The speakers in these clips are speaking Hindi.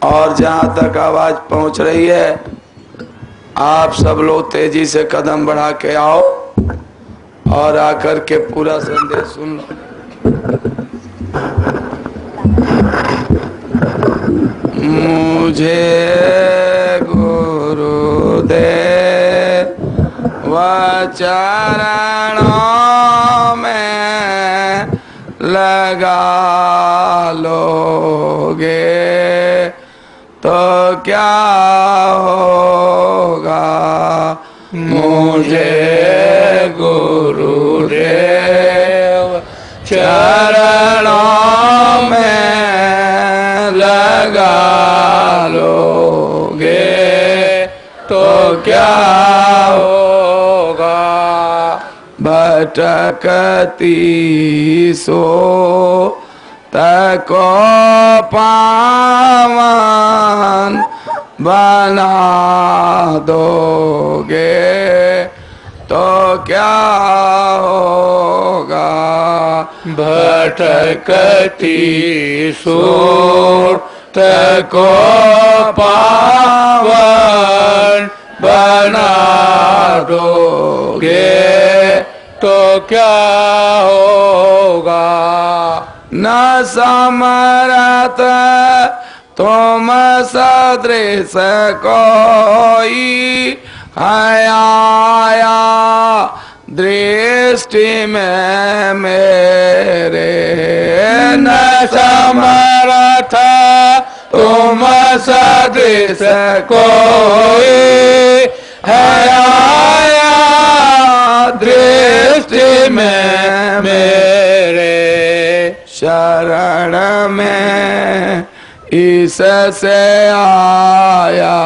और जहाँ तक आवाज पहुँच रही है आप सब लोग तेजी से कदम बढ़ा के आओ और आकर के पूरा संदेश सुन लो। मुझे गुरुदेव चरणों में लगा लोगे तो क्या होगा। मुझे गुरुदेव चरणों में लगा लोगे तो क्या होगा। भटकती सो तको पावन बना दोगे तो क्या होगा। भटकती सुरत को पावन बना दोगे तो क्या होगा। न समरथ तुम सदृश कोई आया दृष्टि में मेरे। न समरथ तुम सदृश कोई आया दृष्टि में मेरे। शरण में इससे आया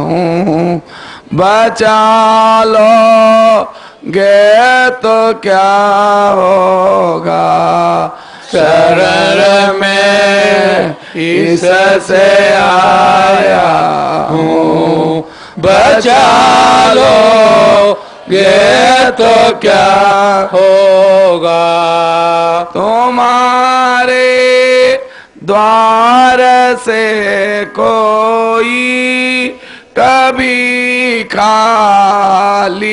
हूँ बचा लोगे तो क्या होगा। शरण में इससे आया हूँ बचा लोगे तो क्या होगा। तुम्हारे द्वार से कोई कभी खाली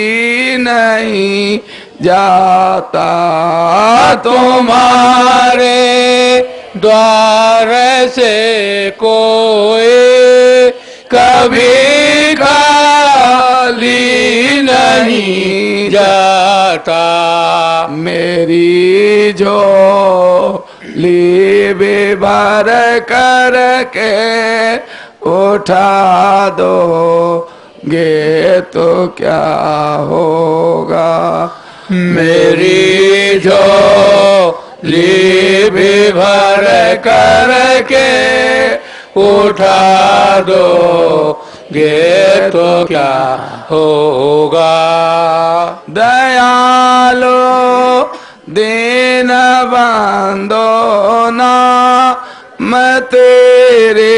नहीं जाता। तुम्हारे द्वार से कोई कभी खाली नहीं जाता। मेरी झोली भी भर करके उठा दोगे तो क्या होगा। मेरी झोली भी भर करके उठा दोगे तो क्या होगा। दयालो दीन बंदो नाम तेरे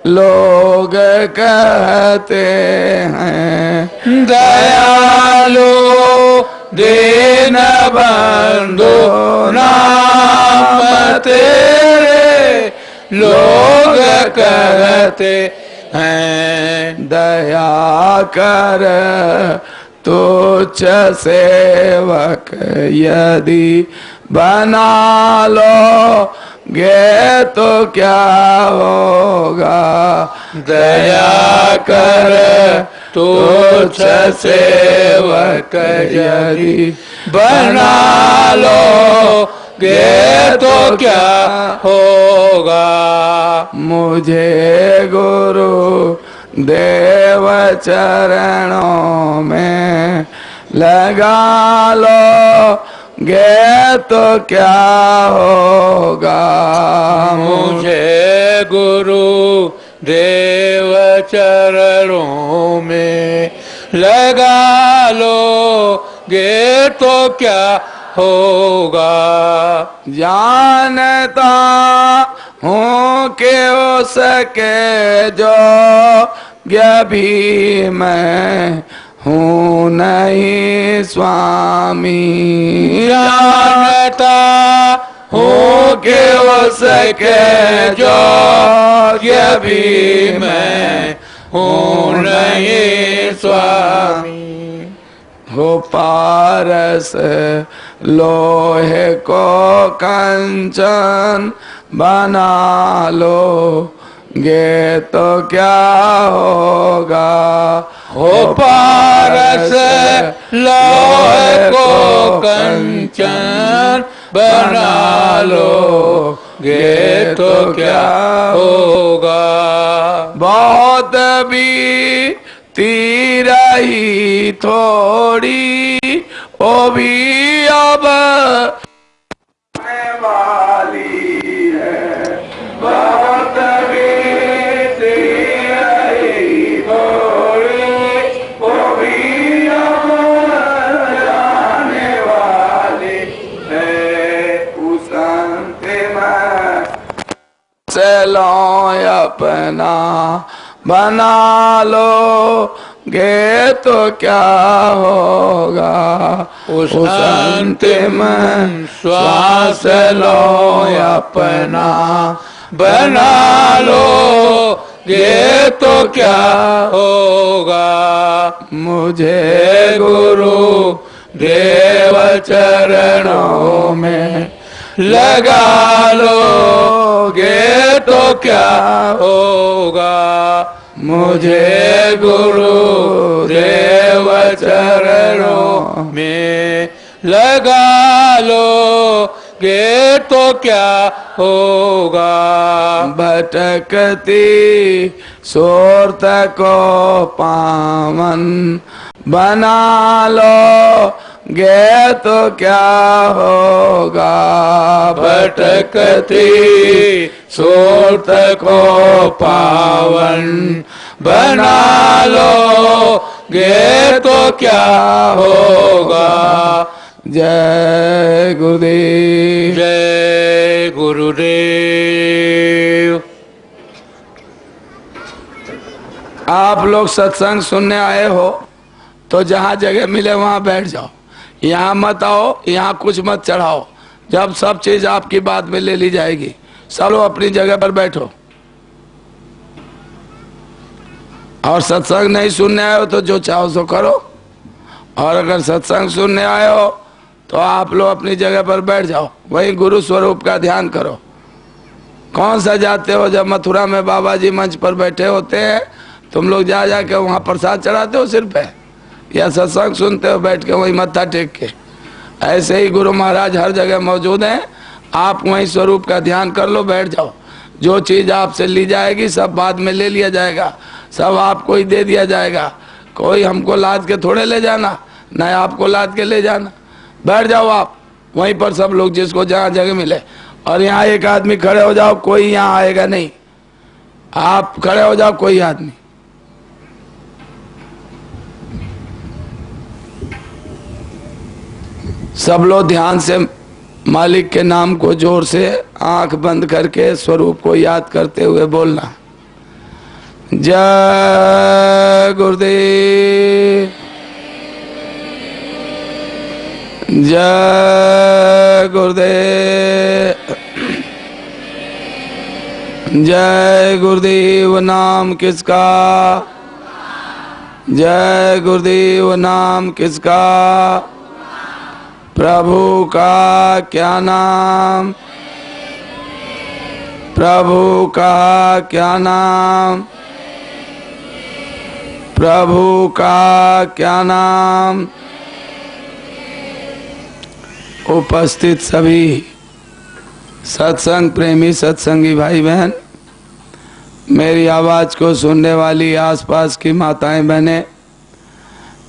लोग कहते हैं। दयालु दीन बंधु नाम तेरे लोग कहते हैं। दया कर तुच्छ सेवक यदि बना लोगे तो क्या होगा। दया कर तुच्छ सेवक यदि बना लोगे तो क्या होगा। मुझे गुरु देव चरणों में लगा लोगे तो क्या होगा। मुझे गुरु देव चरणों में लगा लोगे तो क्या होगा। जानता हूँ कि उसके जो भी मैं हूँ नहीं स्वामी। जानता हूँ के उसके योग्य भी मैं हूँ नहीं स्वामी। हो पारस लोहे को कंचन बना लो गे तो क्या होगा। हो पारस लोहे को कंचन बना लो गे तो क्या होगा। बहुत भी तीरा ही थोड़ी ओ भी अब वाली है। बहुत भी तीरा ही थोड़ी ओ भी अब जाने वाली है। उस अंतिम से लो अपना बना लो गे तो क्या होगा। उस अंतिम श्वास लो अपना बना लो गे तो क्या होगा। मुझे गुरु देव चरणों में लगा लो गे तो क्या होगा। मुझे गुरु देव चरणों में लगा लो गे तो क्या होगा। भटकती सोरत को पावन बना लो गे तो क्या होगा। भटकती सोरत को पावन बना लो गे तो क्या होगा। जय गुरुदेव। जय गुरुदेव। आप लोग सत्संग सुनने आए हो तो जहाँ जगह मिले वहाँ बैठ जाओ। यहाँ मत आओ, यहाँ कुछ मत चढ़ाओ। जब सब चीज आपकी बात में ले ली जाएगी, सब लोग अपनी जगह पर बैठो। और सत्संग नहीं सुनने आए हो तो जो चाहो सो करो, और अगर सत्संग सुनने आए हो तो आप लोग अपनी जगह पर बैठ जाओ, वहीं गुरु स्वरूप का ध्यान करो। कौन सा जाते हो? जब मथुरा में बाबा जी मंच पर बैठे होते हैं, तुम लोग जा जाके वहाँ प्रसाद चढ़ाते हो सिर पे, या सत्संग सुनते हो बैठ के वहीं मत्था टेक के? ऐसे ही गुरु महाराज हर जगह मौजूद हैं। आप वहीं स्वरूप का ध्यान कर लो, बैठ जाओ। जो चीज़ आपसे ली जाएगी सब बाद में ले लिया जाएगा, सब आपको ही दे दिया जाएगा। कोई हमको लाद के थोड़े ले जाना, न आपको लाद के ले जाना। बैठ जाओ आप वहीं पर, सब लोग जिसको जहाँ जगह मिले। और यहाँ एक आदमी खड़े हो जाओ, कोई यहाँ आएगा नहीं। आप खड़े हो जाओ, कोई आदमी। सब लोग ध्यान से मालिक के नाम को जोर से आंख बंद करके स्वरूप को याद करते हुए बोलना। जय गुरुदेव, जय गुरुदेव, जय गुरुदेव नाम किसका, जय गुरुदेव नाम किसका। प्रभु का क्या नाम, प्रभु का क्या नाम, प्रभु का क्या नाम। उपस्थित सभी सत्संग प्रेमी सत्संगी भाई बहन, मेरी आवाज़ को सुनने वाली आसपास की माताएं बहनें,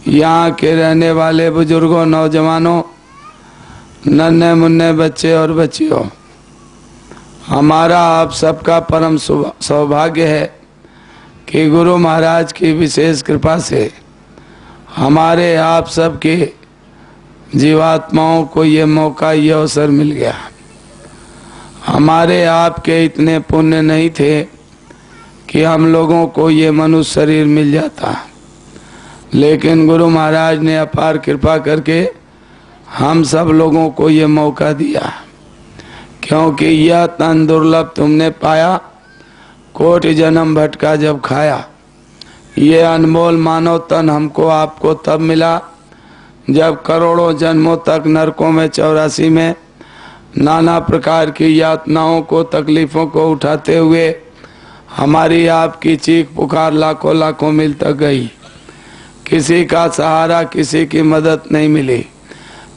यहाँ के रहने वाले बुजुर्गों, नौजवानों, नन्हे मुन्ने बच्चे और बच्चियों, हमारा आप सबका परम सौभाग्य है कि गुरु महाराज की विशेष कृपा से हमारे आप सबके जीवात्माओं को ये मौका, ये अवसर मिल गया। हमारे आपके इतने पुण्य नहीं थे कि हम लोगों को ये मनुष्य शरीर मिल जाता, लेकिन गुरु महाराज ने अपार कृपा करके हम सब लोगों को ये मौका दिया क्योंकि यह तन दुर्लभ तुमने पाया, कोटि जन्म भटका जब खाया। ये अनमोल मानव तन हमको आपको तब मिला जब करोड़ों जन्मों तक नरकों में 84 में नाना प्रकार की यातनाओं को, तकलीफों को उठाते हुए हमारी आपकी चीख पुकार लाखों लाखों मील तक गई। किसी का सहारा, किसी की मदद नहीं मिली।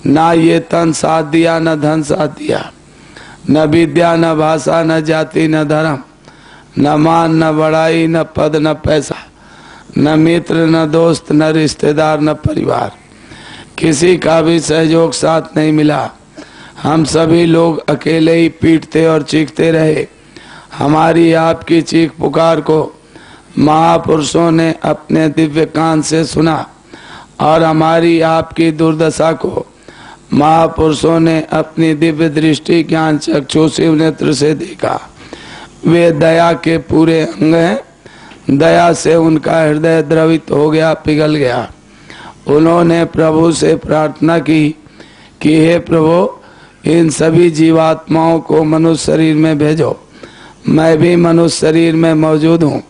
ना ये तन साथ दिया, न धन साथ दिया, न विद्या, न भाषा, न जाति, न धर्म, न मान, न बड़ाई, न पद, न पैसा, न मित्र, न दोस्त, न रिश्तेदार, न परिवार। किसी का भी सहयोग साथ नहीं मिला। हम सभी लोग अकेले ही पीटते और चीखते रहे। हमारी आपकी चीख पुकार को महापुरुषों ने अपने दिव्य कान से सुना और हमारी आपकी दुर्दशा को महापुरुषों ने अपनी दिव्य दृष्टि, ज्ञान, चक्षु, शिव नेत्र से देखा। वे दया के पूरे अंग हैं। दया से उनका हृदय द्रवित हो गया, पिघल गया। उन्होंने प्रभु से प्रार्थना की कि हे प्रभु, इन सभी जीवात्माओं को मनुष्य शरीर में भेजो। मैं भी मनुष्य शरीर में मौजूद हूँ।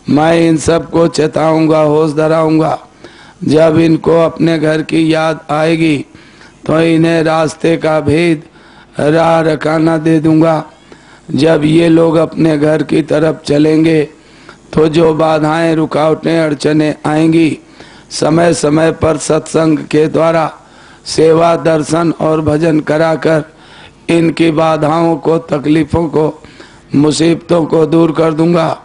मैं इन सब को चेताऊंगा, होश धराऊंगा। जब इनको अपने घर की याद आएगी तो इन्हें रास्ते का भेद, राह रखाना दे दूंगा। जब ये लोग अपने घर की तरफ चलेंगे तो जो बाधाएं, रुकावटें, अड़चने आएंगी, समय समय पर सत्संग के द्वारा सेवा, दर्शन और भजन कराकर इनकी बाधाओं को, तकलीफों को, मुसीबतों को दूर कर दूंगा।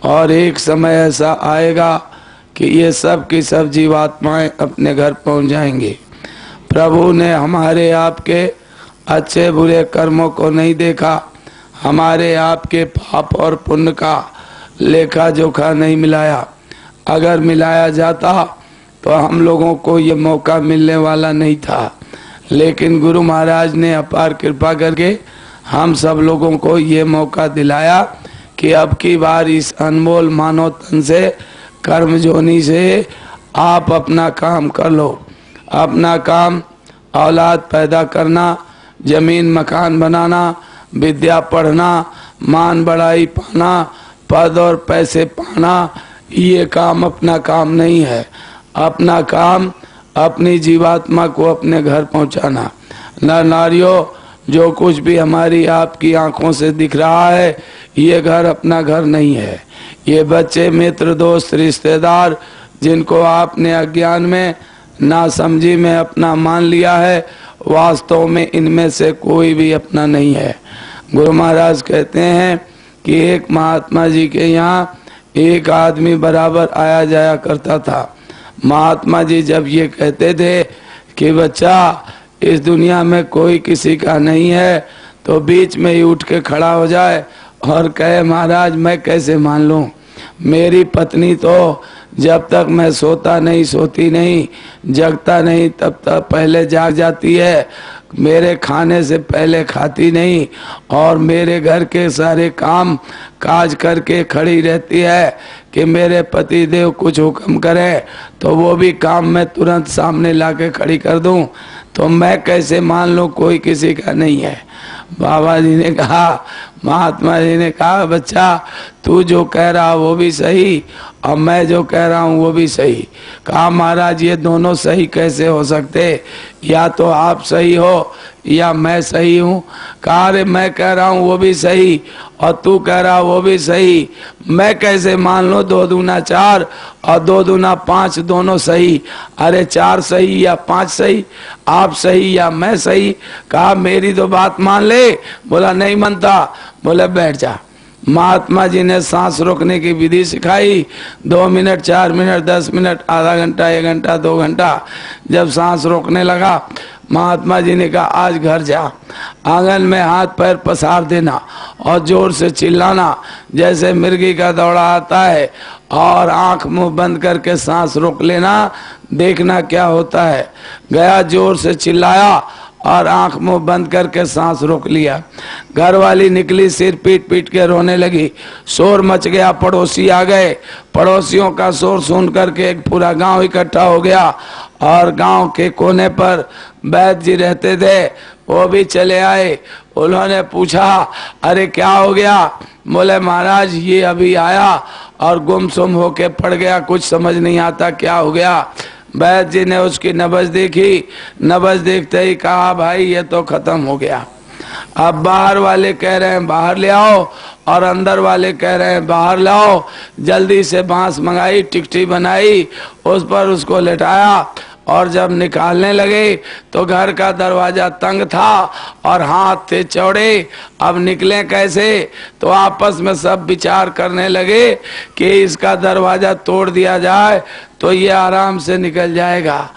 और एक समय ऐसा आएगा कि ये सब की सब जीवात्माएं अपने घर पहुंच जाएंगी। प्रभु ने हमारे आपके अच्छे बुरे कर्मों को नहीं देखा। हमारे आपके पाप और पुण्य का लेखा जोखा नहीं मिलाया। अगर मिलाया जाता तो हम लोगों को ये मौका मिलने वाला नहीं था। लेकिन गुरु महाराज ने अपार कृपा करके हम सब लोगों को ये मौका दिलाया कि अब की बार इस अनमोल मानव तन से, कर्म जोनी से आप अपना काम कर लो। अपना काम औलाद पैदा करना, जमीन मकान बनाना, विद्या पढ़ना, मान बढ़ाई पाना, पद और पैसे पाना, ये काम अपना काम नहीं है। अपना काम अपनी जीवात्मा को अपने घर पहुंचाना। नर नारियों, जो कुछ भी हमारी आपकी आंखों से दिख रहा है, ये घर अपना घर नहीं है। ये बच्चे, मित्र, दोस्त, रिश्तेदार जिनको आपने अज्ञान में, नासमझी में अपना मान लिया है, वास्तव में इनमें से कोई भी अपना नहीं है। गुरु महाराज कहते हैं कि एक महात्मा जी के यहाँ एक आदमी बराबर आया जाया करता था। महात्मा जी जब ये कहते थे कि बच्चा, इस दुनिया में कोई किसी का नहीं है, तो बीच में ही उठ के खड़ा हो जाए और कहे, महाराज मैं कैसे मान लूं, मेरी पत्नी तो जब तक मैं सोता नहीं, सोती नहीं, जगता नहीं, तब तक पहले जाग जाती है, मेरे खाने से पहले खाती नहीं, और मेरे घर के सारे काम काज करके खड़ी रहती है कि मेरे पति देव कुछ हुक्म करे तो वो भी काम मैं तुरंत सामने लाके खड़ी कर दूं। तो मैं कैसे मान लूं कोई किसी का नहीं है। बाबा जी ने कहा, महात्मा जी ने कहा, बच्चा तू जो कह रहा वो भी सही और मैं जो कह रहा हूँ वो भी सही। कहा, महाराज ये दोनों सही कैसे हो सकते, या तो आप सही हो या मैं सही हूँ। कहा, अरे मैं कह रहा हूँ वो भी सही और तू कह रहा वो भी सही, मैं कैसे मान लो 2 दूना 4 और 2 दूना 5 दोनों सही। अरे 4 सही या 5 सही, आप सही या मैं सही। कहा, मेरी तो बात मान ले। बोला नहीं मानता। बोले बैठ जा। महात्मा जी ने सांस रोकने की विधि सिखाई। 2 मिनट, 4 मिनट, 10 मिनट, आधा घंटा, 1 घंटा, 2 घंटा। जब सांस रोकने लगा, महात्मा जी ने कहा, आज घर जा, आंगन में हाथ पैर पसार देना और जोर से चिल्लाना जैसे मिर्गी का दौड़ा आता है, और आंख मुंह बंद करके सांस रोक लेना, देखना क्या होता है। गया, जोर से चिल्लाया और आंख मुंह बंद करके सांस रोक लिया। घर वाली निकली, सिर पीट पीट के रोने लगी। शोर मच गया, पड़ोसी आ गए। पड़ोसियों का शोर सुन करके एक पूरा गांव इकट्ठा हो गया और गांव के कोने पर वैद्य जी रहते थे। वो भी चले आए। उन्होंने पूछा अरे क्या हो गया? बोले महाराज ये अभी आया और गुमसुम होके पड़ गया, कुछ समझ नहीं आता क्या हो गया। वैद्य जी ने उसकी नब्ज देखी, नब्ज देखते ही कहा भाई ये तो खत्म हो गया। अब बाहर वाले कह रहे हैं बाहर ले आओ और अंदर वाले कह रहे हैं बाहर लाओ। जल्दी से बांस मंगाई, टिकटी बनाई, उस पर उसको लेटाया और जब निकालने लगे तो घर का दरवाजा तंग था और हाथ थे चौड़े। अब निकले कैसे? तो आपस में सब विचार करने लगे कि इसका दरवाजा तोड़ दिया जाए तो ये आराम से निकल जाएगा।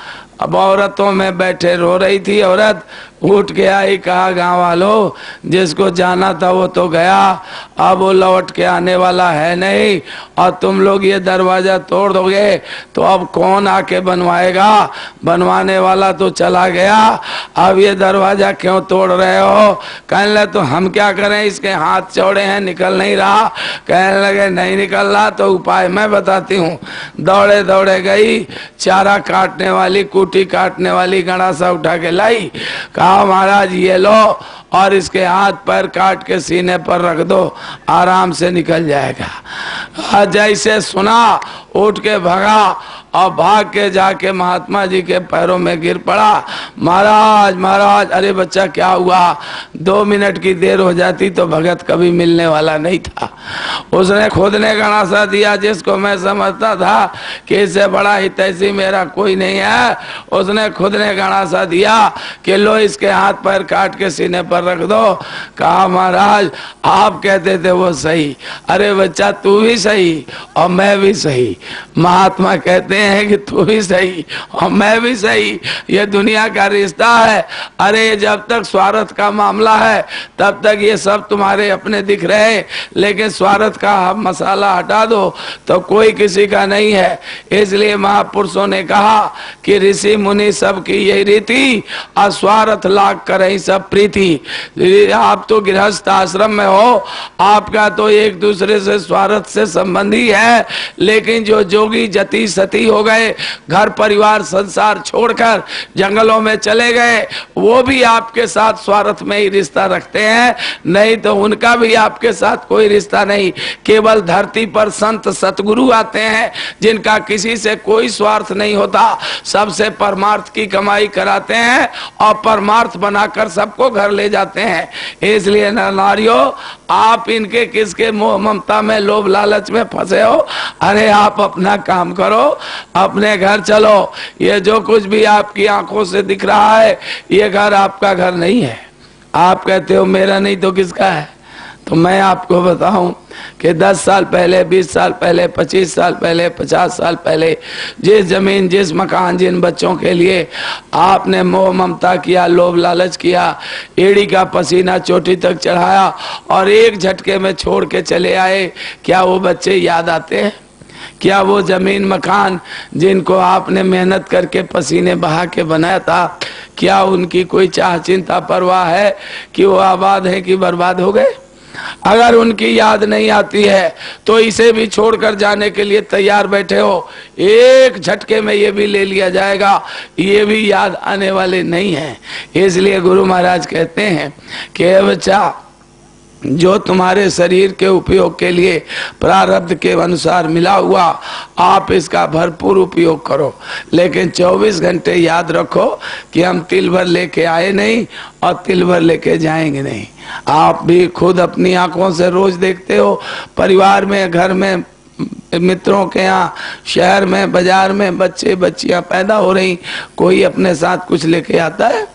अब औरतों में बैठे रो रही थी औरत, उठ के आई, कहा गांव वालों जिसको जाना था वो तो गया, अब वो लौट के आने वाला है नहीं और तुम लोग ये दरवाजा तोड़ दोगे तो अब कौन आके बनवाएगा? बनवाने वाला तो चला गया, अब ये दरवाजा क्यों तोड़ रहे हो? कहने लगे तो हम क्या करें, इसके हाथ चौड़े हैं, निकल नहीं रहा। कहने लगे नहीं निकल रहा तो उपाय मैं बताती हूँ। दौड़े दौड़े गई, चारा काटने वाली, कूटी काटने वाली गणासा उठा के लाई। कहा महाराज ये लो और इसके हाथ पैर काट के सीने पर रख दो, आराम से निकल जाएगा। जैसे सुना उठ के भागा और भाग के जाके महात्मा जी के पैरों में गिर पड़ा। महाराज महाराज, अरे बच्चा क्या हुआ? 2 मिनट की देर हो जाती तो भगत कभी मिलने वाला नहीं था। उसने खुद ने गणासा दिया, जिसको मैं समझता था कि इससे बड़ा हितैषी मेरा कोई नहीं है, उसने खुद ने गणासा दिया कि लो इसके हाथ पैर काट के सीने पर रख दो। कहा महाराज आप कहते थे वो सही, अरे बच्चा तू भी सही और मैं भी सही। महात्मा कहते हैं कि तू भी सही और मैं भी सही, ये दुनिया का रिश्ता है। अरे जब तक स्वार्थ का मामला है तब तक ये सब तुम्हारे अपने दिख रहे, लेकिन स्वार्थ का मसाला हटा दो तो कोई किसी का नहीं है। इसलिए महापुरुषों ने कहा कि ऋषि मुनि सब की यही रीति, अस्वार्थ लाग कर ही सब प्रीति। आप तो गृहस्थ आश्रम में हो, आपका तो एक दूसरे से स्वार्थ से संबंधी है, लेकिन जो जोगी जति सती हो गए, घर परिवार संसार छोड़कर जंगलों में चले गए, वो भी आपके साथ स्वार्थ में ही रिश्ता रखते हैं, नहीं तो उनका भी आपके साथ कोई रिश्ता नहीं। केवल धरती पर संत सतगुरु आते हैं जिनका किसी से कोई स्वार्थ नहीं होता, सबसे परमार्थ की कमाई कराते हैं और परमार्थ बनाकर सबको घर ले जाते हैं। इसलिए नारियों आप इनके किसके मोह ममता में लोभ लालच में फंसे हो? अरे आप अपना काम करो, अपने घर चलो। ये जो कुछ भी आपकी आंखों से दिख रहा है ये घर आपका घर नहीं है। आप कहते हो मेरा नहीं तो किसका है? तो मैं आपको बताऊं कि 10 साल पहले, 20 साल पहले, 25 साल पहले, 50 साल पहले जिस जमीन, जिस मकान, जिन बच्चों के लिए आपने मोह ममता किया, लोभ लालच किया, एड़ी का पसीना चोटी तक चढ़ाया और एक झटके में छोड़ के चले आए, क्या वो बच्चे याद आते हैं? क्या वो जमीन मकान जिनको आपने मेहनत करके पसीने बहा के बनाया था, क्या उनकी कोई चाह चिंता परवाह है कि वो आबाद है कि बर्बाद हो गए? अगर उनकी याद नहीं आती है तो इसे भी छोड़कर जाने के लिए तैयार बैठे हो, एक झटके में ये भी ले लिया जाएगा, ये भी याद आने वाले नहीं है। इसलिए गुरु महाराज कहते हैं कि बच्चा जो तुम्हारे शरीर के उपयोग के लिए प्रारब्ध के अनुसार मिला हुआ, आप इसका भरपूर उपयोग करो, लेकिन 24 घंटे याद रखो कि हम तिल भर लेके आए नहीं और तिल भर लेके जाएंगे नहीं। आप भी खुद अपनी आंखों से रोज देखते हो, परिवार में, घर में, मित्रों के यहाँ, शहर में, बाजार में बच्चे बच्चियां पैदा हो रही, कोई अपने साथ कुछ लेके आता है?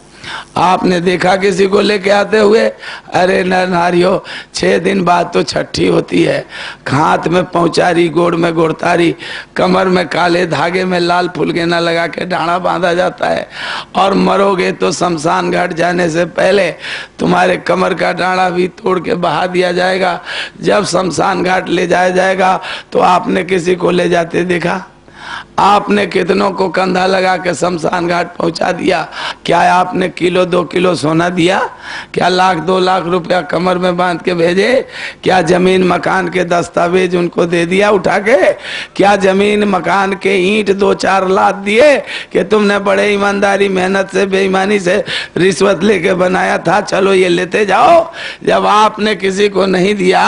आपने देखा किसी को लेके आते हुए? अरे नर नारियों, 6 दिन बाद तो छठी होती है, हाथ में पौचारी, गोड़ में गोड़तारी, कमर में काले धागे में लाल फुलगेना लगा के डांडा बांधा जाता है और मरोगे तो शमशान घाट जाने से पहले तुम्हारे कमर का डांडा भी तोड़ के बहा दिया जाएगा। जब शमशान घाट ले जाया जाएगा तो आपने किसी को ले जाते देखा? आपने कितनों को कंधा लगा के शमशान घाट पहुंचा दिया। क्या आपने किलो 2 किलो सोना दिया? क्या लाख 2 लाख रुपया कमर में बांध के भेजे? क्या जमीन मकान के दस्तावेज उनको दे दिया उठा के? क्या जमीन मकान के ईंट 2-4 लाख दिए कि तुमने बड़े ईमानदारी मेहनत से बेईमानी से रिश्वत लेके बनाया था, चलो ये लेते जाओ? जब आपने किसी को नहीं दिया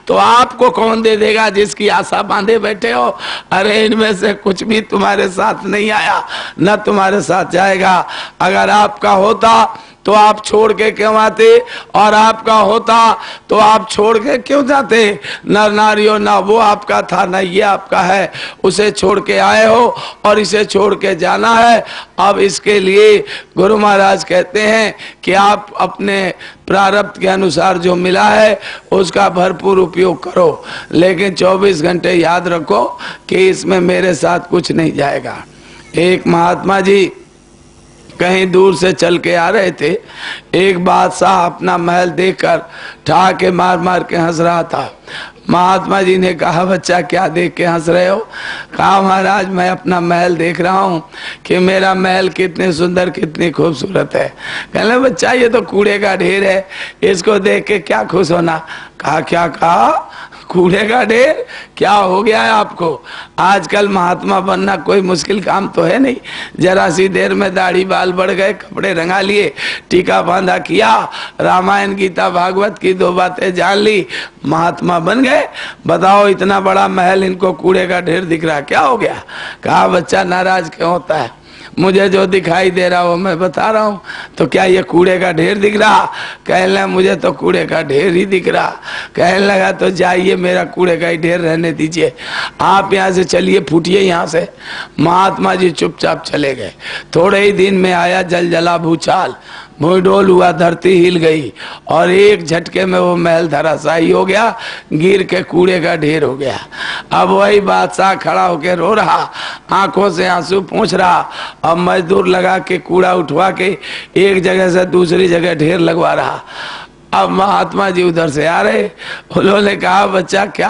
तो आपको कौन दे देगा जिसकी आशा बांधे बैठे हो? अरे इनमें से कुछ भी तुम्हारे साथ नहीं आया, न तुम्हारे साथ जाएगा। अगर आपका होता तो आप छोड़ के क्यों आते, और आपका होता तो आप छोड़ के क्यों जाते? नर नारियों, ना वो आपका था ना ये आपका है, उसे छोड़ के आए हो और इसे छोड़ के जाना है। अब इसके लिए गुरु महाराज कहते हैं कि आप अपने प्रारब्ध के अनुसार जो मिला है उसका भरपूर उपयोग करो, लेकिन 24 घंटे याद रखो कि इसमें मेरे साथ कुछ नहीं जाएगा। एक महात्मा जी कहीं दूर से चल के आ रहे थे। एक बादशाह अपना महल देखकर ठहाके मार मार के हंस रहा था। महात्मा जी ने कहा, बच्चा क्या देख के हंस रहे हो? कहा, महाराज मैं अपना महल देख रहा हूँ कि मेरा महल कितने सुंदर कितनी खूबसूरत है। कहने, बच्चा ये तो कूड़े का ढेर है, इसको देख के क्या खुश होना? कहा, क्या कहा? कूड़े का ढेर? क्या हो गया है आपको? आजकल महात्मा बनना कोई मुश्किल काम तो है नहीं। जरा सी देर में दाढ़ी बाल बढ़ गए, कपड़े रंगा लिए, टीका बांधा किया, रामायण गीता भागवत की 2 बातें जान ली, महात्मा बन गए। बताओ, इतना बड़ा महल इनको कूड़े का ढेर दिख रहा, क्या हो गया? कहा, बच्चा नाराज क्यों होता है? मुझे जो दिखाई दे रहा वो मैं बता रहा हूँ, तो क्या ये कूड़े का ढेर दिख रहा? कहने लगा, मुझे तो कूड़े का ढेर ही दिख रहा। कहने लगा, तो जाइए, मेरा कूड़े का ही ढेर रहने दीजिए, आप यहाँ से चलिए, फूटिए यहाँ से। महात्मा जी चुपचाप चले गए। थोड़े ही दिन में आया जल जला भूचाल, भूडोल हुआ, धरती हिल गई और एक झटके में वो महल धराशायी हो गया, गिर के कूड़े का ढेर हो गया। अब वही बादशाह खड़ा होकर रो रहा, आंखों से आंसू पोंछ रहा। अब मजदूर लगा के कूड़ा उठवा के एक जगह से दूसरी जगह ढेर लगवा रहा। अब महात्मा जी उधर से आ रहे, उन्होंने कहा, बच्चा क्या